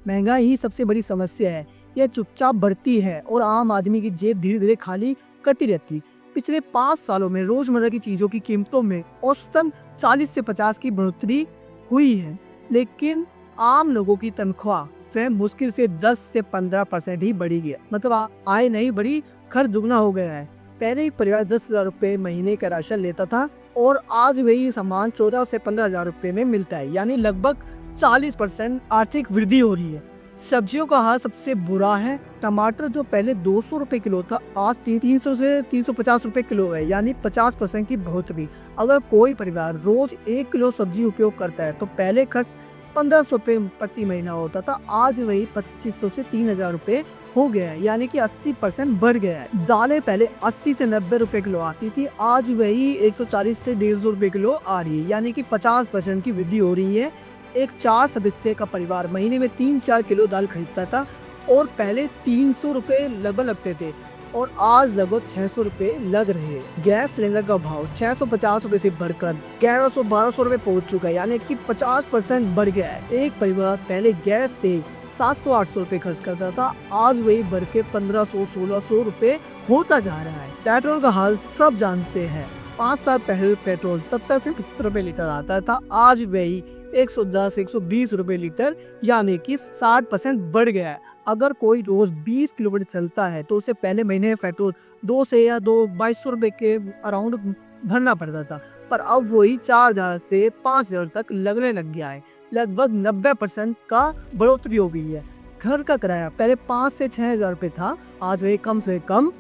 महंगाई ही सबसे बड़ी समस्या है। यह चुपचाप बढ़ती है और आम आदमी की जेब धीरे धीरे खाली करती रहती। पिछले 5 सालों में रोजमर्रा की चीजों की कीमतों में औसतन 40 से 50 की बढ़ोतरी हुई है, लेकिन आम लोगों की तनख्वाह वह मुश्किल से 10 से 15% ही बढ़ी है। मतलब आय नहीं बढ़ी, खर्च दुगना हो गया है। पहले एक परिवार 10,000 रुपए महीने का राशन लेता था और आज वही सामान 14 से 15,000 रुपए में मिलता है, यानी लगभग 40% आर्थिक वृद्धि हो रही है। सब्जियों का हाल सबसे बुरा है। टमाटर जो पहले 200 रुपए किलो था, आज 300 से 350 रुपए किलो है, यानी 50% की बढ़ोतरी। अगर कोई परिवार रोज 1 किलो सब्जी उपयोग करता है तो पहले खर्च 1500 रुपए प्रति महीना होता था, आज वही 2500 से 3000 रुपए हो गया है, यानी कि 80% बढ़ गया है। दालें पहले 80 से 90 रुपए किलो आती थी, आज वही 140 से 150 रुपए किलो आ रही है, यानी कि 50% की वृद्धि हो रही है। एक 4 सदस्य का परिवार महीने में 3-4 किलो दाल खरीदता था और पहले 300 रुपए लगभग लगते थे और आज लगभग 600 रुपए लग रहे हैं। गैस सिलेंडर का भाव 650 रुपए से बढ़कर 1100-1200 रुपए पहुंच चुका है, यानी कि 50% बढ़ गया है। एक परिवार पहले गैस पे 700-800 रुपए खर्च करता था, आज वही बढ़ के 1500-1600 रुपए होता जा रहा है। पेट्रोल का हाल सब जानते हैं। 5 साल पहले पेट्रोल 70 से 75 रुपए लीटर आता था, आज वही 110-120 रुपए लीटर, यानी कि 60% बढ़ गया है। अगर कोई रोज 20 किलोमीटर चलता है तो उसे पहले महीने पेट्रोल 2 से या 2200 रुपए के अराउंड भरना पड़ता था, पर अब वही 4000 से 5000 तक लगने लग गया है। लगभग 90% का बढ़ोतरी हो गई है। घर का किराया पहले 5 से 6000 रुपए था, आज वही कम से कम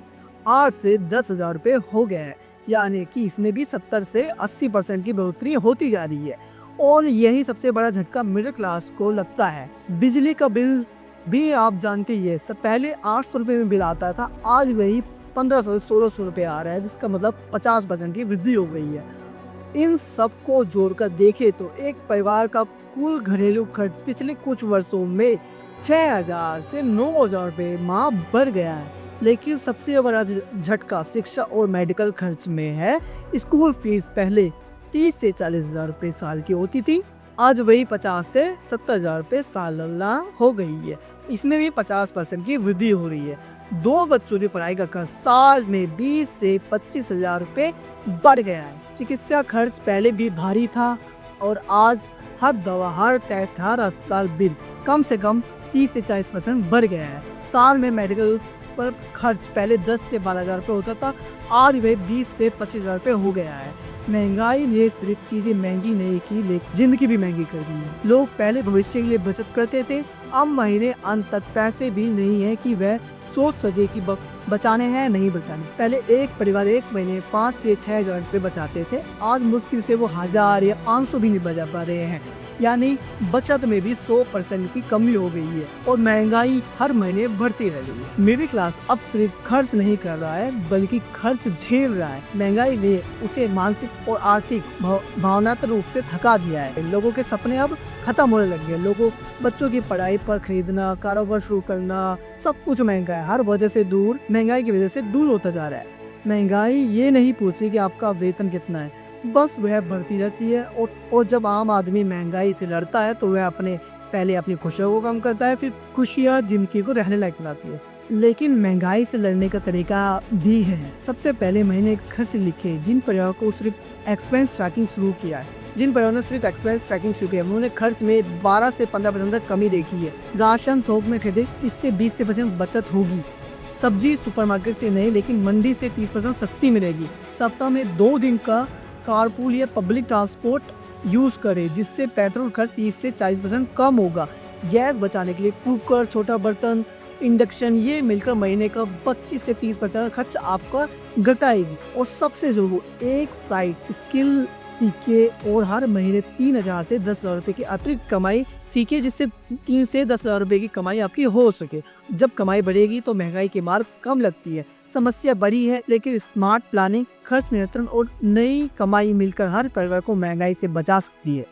8 से 10,000 रुपए हो गया है, यानी कि इसमें भी 70 से 80% की बढ़ोतरी होती जा रही है। और यही सबसे बड़ा झटका मिडिल क्लास को लगता है। बिजली का बिल भी आप जानते ही है, पहले 800 रुपए में बिल आता था, आज वही 1500 से 1600 रुपए आ रहा है, जिसका मतलब 50% की वृद्धि हो गई है। इन सबको जोड़कर देखें तो एक परिवार का कुल घरेलू खर्च पिछले कुछ वर्षों में 6000 से 9000 रुपए माह बढ़ गया है। लेकिन सबसे बड़ा झटका शिक्षा और मेडिकल खर्च में है। स्कूल फीस पहले 30 से 40,000 रुपए साल की होती थी, आज वही 50 से 70,000 रुपए सालाना हो गई है। इसमें भी 50% की वृद्धि हो रही है। 2 बच्चों की पढ़ाई का खर्च साल में 20 से 25,000 रुपए बढ़ गया है। चिकित्सा खर्च पहले भी भारी था और आज हर दवा, हर टेस्ट, हर अस्पताल बिल कम से कम 30 से 40% बढ़ गया है। साल में मेडिकल पर खर्च पहले 10 से 12,000 रुपए होता था, आज वह 20 से 25,000 रुपए हो गया है। महंगाई ने सिर्फ चीजें महंगी नहीं की, लेकिन जिंदगी भी महंगी कर दी है। लोग पहले भविष्य के लिए बचत करते थे, अब महीने अंत तक पैसे भी नहीं है कि वह सोच सके कि बचाने हैं नहीं बचाने। पहले एक परिवार एक महीने 5 से 6,000 रुपए बचाते थे, आज मुश्किल से वो 1000 या 500 भी नहीं बचा पा रहे हैं, यानी बचत में भी 100% की कमी हो गई है और महंगाई हर महीने बढ़ती रह गई है। मिडिल क्लास अब सिर्फ खर्च नहीं कर रहा है, बल्कि खर्च झेल रहा है। महंगाई ने उसे मानसिक और आर्थिक भावनात्मक रूप से थका दिया है। लोगों के सपने अब खत्म होने लग गए। लोगों बच्चों की पढ़ाई पर खरीदना, कारोबार शुरू करना, सब कुछ महंगा है। हर वजह से दूर, महंगाई की वजह से दूर होता जा रहा है। महंगाई ये नहीं पूछती कि आपका वेतन कितना है, बस वह बढ़ती रहती है। और जब आम आदमी महंगाई से लड़ता है तो वह पहले अपनी खुशियों को कम करता है, फिर खुशियाँ जिंदगी को रहने लायक बनाती है। लेकिन महंगाई से लड़ने का तरीका भी है। सबसे पहले महीने खर्च लिखे। जिन परिवारों को सिर्फ एक्सपेंस ट्रैकिंग शुरू किया है, उन्होंने खर्च में 12 से 15% तक कमी देखी है। राशन थोक में खरीदे, इससे 20 से 25% बचत होगी। सब्जी सुपरमार्केट से नहीं, लेकिन मंडी से 30% सस्ती मिलेगी। सप्ताह में 2 दिन का कारपूल या पब्लिक ट्रांसपोर्ट यूज करें, जिससे पेट्रोल खर्च 30 से 40% कम होगा। गैस बचाने के लिए कुकर, छोटा बर्तन, इंडक्शन, ये मिलकर महीने का 25 से 30% खर्च आपका घटाएगी। और सबसे जरूरी, एक साइड स्किल सीखे और हर महीने 3,000 से 10,000 रुपए की अतिरिक्त कमाई सीखे, जिससे 3 से 10,000 रुपए की कमाई आपकी हो सके। जब कमाई बढ़ेगी तो महंगाई की मार कम लगती है। समस्या बड़ी है, लेकिन स्मार्ट प्लानिंग, खर्च नियंत्रण और नई कमाई मिलकर हर परिवार को महंगाई से बचा सकती है।